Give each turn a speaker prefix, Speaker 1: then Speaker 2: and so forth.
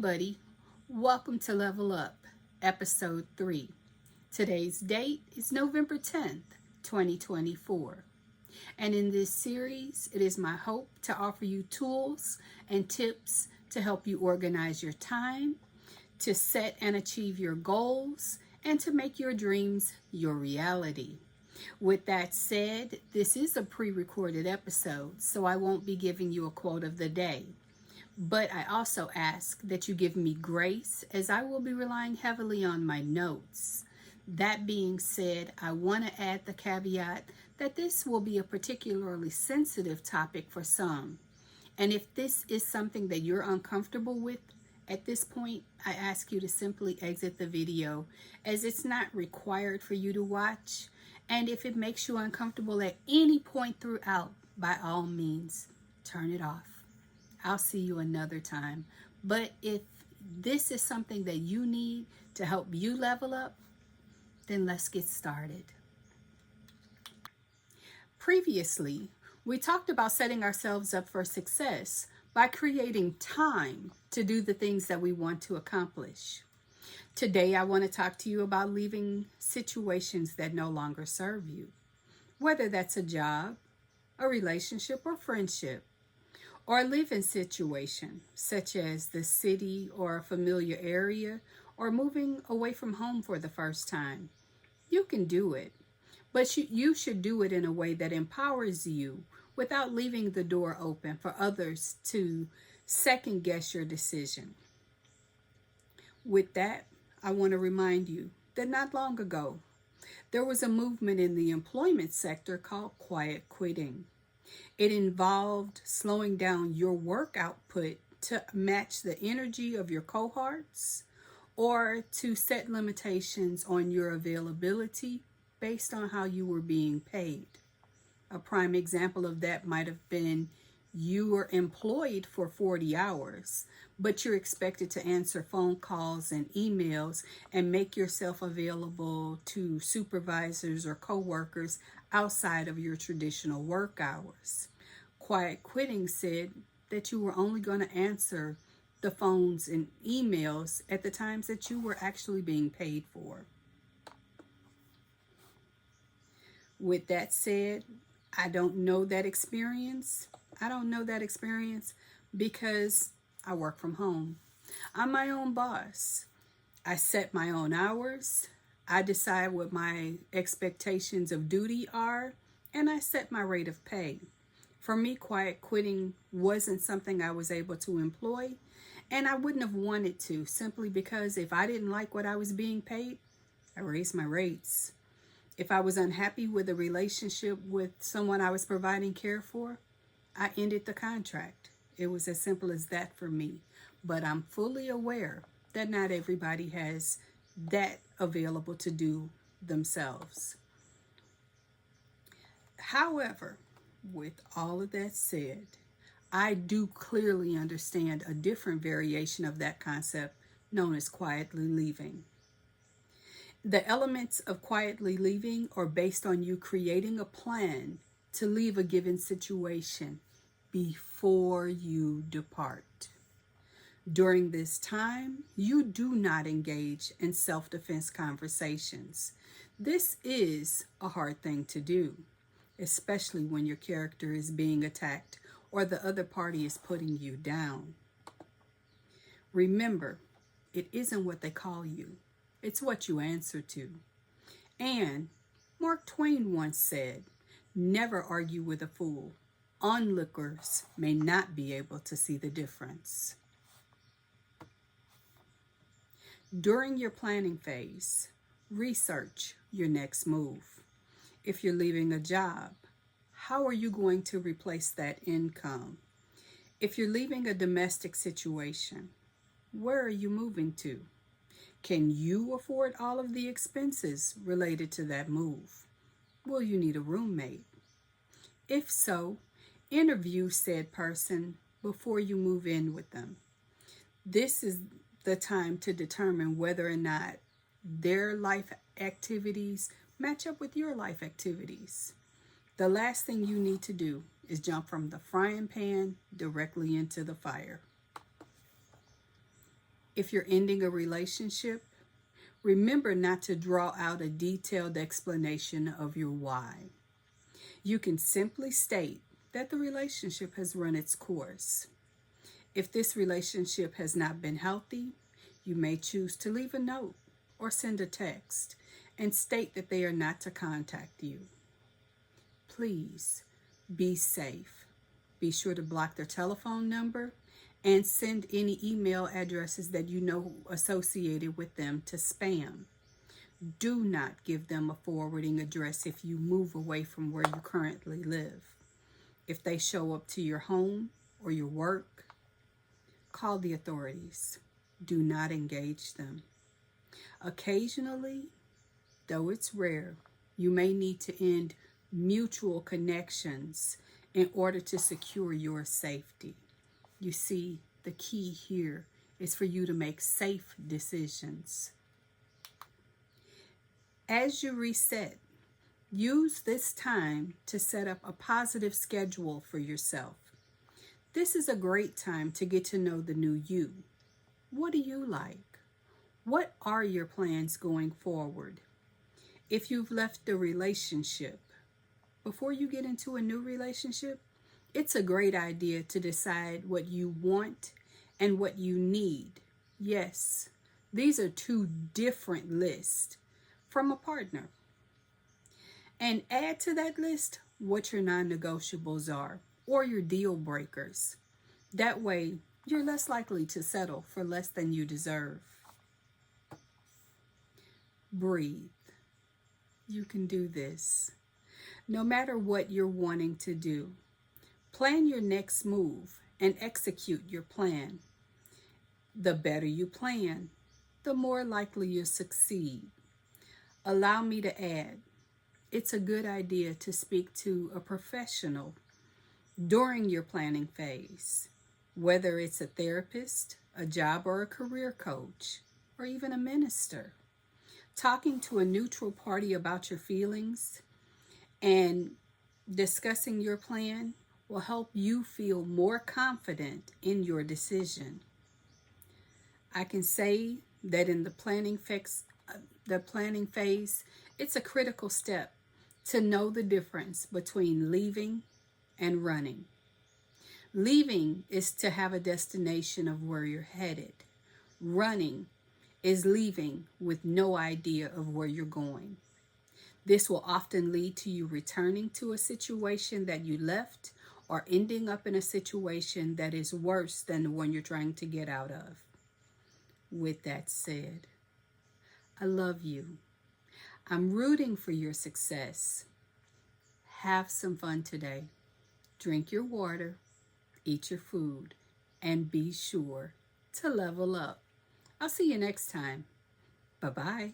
Speaker 1: buddy. Welcome to Level Up, Episode 3. Today's date is November 10th, 2024. And in this series, it is my hope to offer you tools and tips to help you organize your time, to set and achieve your goals, and to make your dreams your reality. With that said, this is a pre-recorded episode, so I won't be giving you a quote of the day. But I also ask that you give me grace, as I will be relying heavily on my notes. That being said, I want to add the caveat that this will be a particularly sensitive topic for some. And if this is something that you're uncomfortable with at this point, I ask you to simply exit the video, as it's not required for you to watch. And if it makes you uncomfortable at any point throughout, by all means, turn it off. I'll see you another time. But if this is something that you need to help you level up, then let's get started. Previously, we talked about setting ourselves up for success by creating time to do the things that we want to accomplish. Today, I want to talk to you about leaving situations that no longer serve you, whether that's a job, a relationship, or friendship, or a living situation, such as the city or a familiar area, or moving away from home for the first time. You can do it, but you should do it in a way that empowers you without leaving the door open for others to second guess your decision. With that, I want to remind you that not long ago, there was a movement in the employment sector called quiet quitting. It involved slowing down your work output to match the energy of your cohorts, or to set limitations on your availability based on how you were being paid. A prime example of that might have been you were employed for 40 hours, but you're expected to answer phone calls and emails and make yourself available to supervisors or coworkers outside of your traditional work hours. Quiet quitting said that you were only going to answer the phones and emails at the times that you were actually being paid for. With that said, I don't know that experience. Because I work from home. I'm my own boss. I set my own hours. I decide what my expectations of duty are, and I set my rate of pay. For me, quiet quitting wasn't something I was able to employ, and I wouldn't have wanted to, simply because if I didn't like what I was being paid, I raised my rates. If I was unhappy with a relationship with someone I was providing care for, I ended the contract. It was as simple as that for me. But I'm fully aware that not everybody has that available to do themselves. However, with all of that said, I do clearly understand a different variation of that concept known as quietly leaving. The elements of quietly leaving are based on you creating a plan to leave a given situation before you depart. During this time, you do not engage in self-defense conversations. This is a hard thing to do, especially when your character is being attacked or the other party is putting you down. Remember, it isn't what they call you, it's what you answer to. And Mark Twain once said, "Never argue with a fool. Onlookers may not be able to see the difference." During your planning phase, research your next move. If you're leaving a job, how are you going to replace that income? If you're leaving a domestic situation, where are you moving to? Can you afford all of the expenses related to that move? Will you need a roommate? If so, interview said person before you move in with them. This is the time to determine whether or not their life activities match up with your life activities. The last thing you need to do is jump from the frying pan directly into the fire. If you're ending a relationship, remember not to draw out a detailed explanation of your why. You can simply state that the relationship has run its course. If this relationship has not been healthy, you may choose to leave a note or send a text and state that they are not to contact you. Please be safe. Be sure to block their telephone number and send any email addresses that you know associated with them to spam. Do not give them a forwarding address if you move away from where you currently live. If they show up to your home or your work, call the authorities. Do not engage them. Occasionally, though it's rare, you may need to end mutual connections in order to secure your safety. You see, the key here is for you to make safe decisions. As you reset, use this time to set up a positive schedule for yourself. This is a great time to get to know the new you. What do you like? What are your plans going forward? If you've left the relationship, before you get into a new relationship, it's a great idea to decide what you want and what you need. Yes, these are two different lists from a partner. And add to that list what your non-negotiables are or your deal breakers. That way, you're less likely to settle for less than you deserve. Breathe. You can do this. No matter what you're wanting to do, plan your next move and execute your plan. The better you plan, the more likely you'll succeed. Allow me to add, it's a good idea to speak to a professional during your planning phase, whether it's a therapist, a job or a career coach, or even a minister. Talking to a neutral party about your feelings and discussing your plan will help you feel more confident in your decision. I can say that in the planning phase, it's a critical step to know the difference between leaving and running. Leaving is to have a destination of where you're headed. Running is leaving with no idea of where you're going. This will often lead to you returning to a situation that you left or ending up in a situation that is worse than the one you're trying to get out of. With that said, I love you. I'm rooting for your success. Have some fun today. Drink your water, eat your food, and be sure to level up. I'll see you next time. Bye-bye.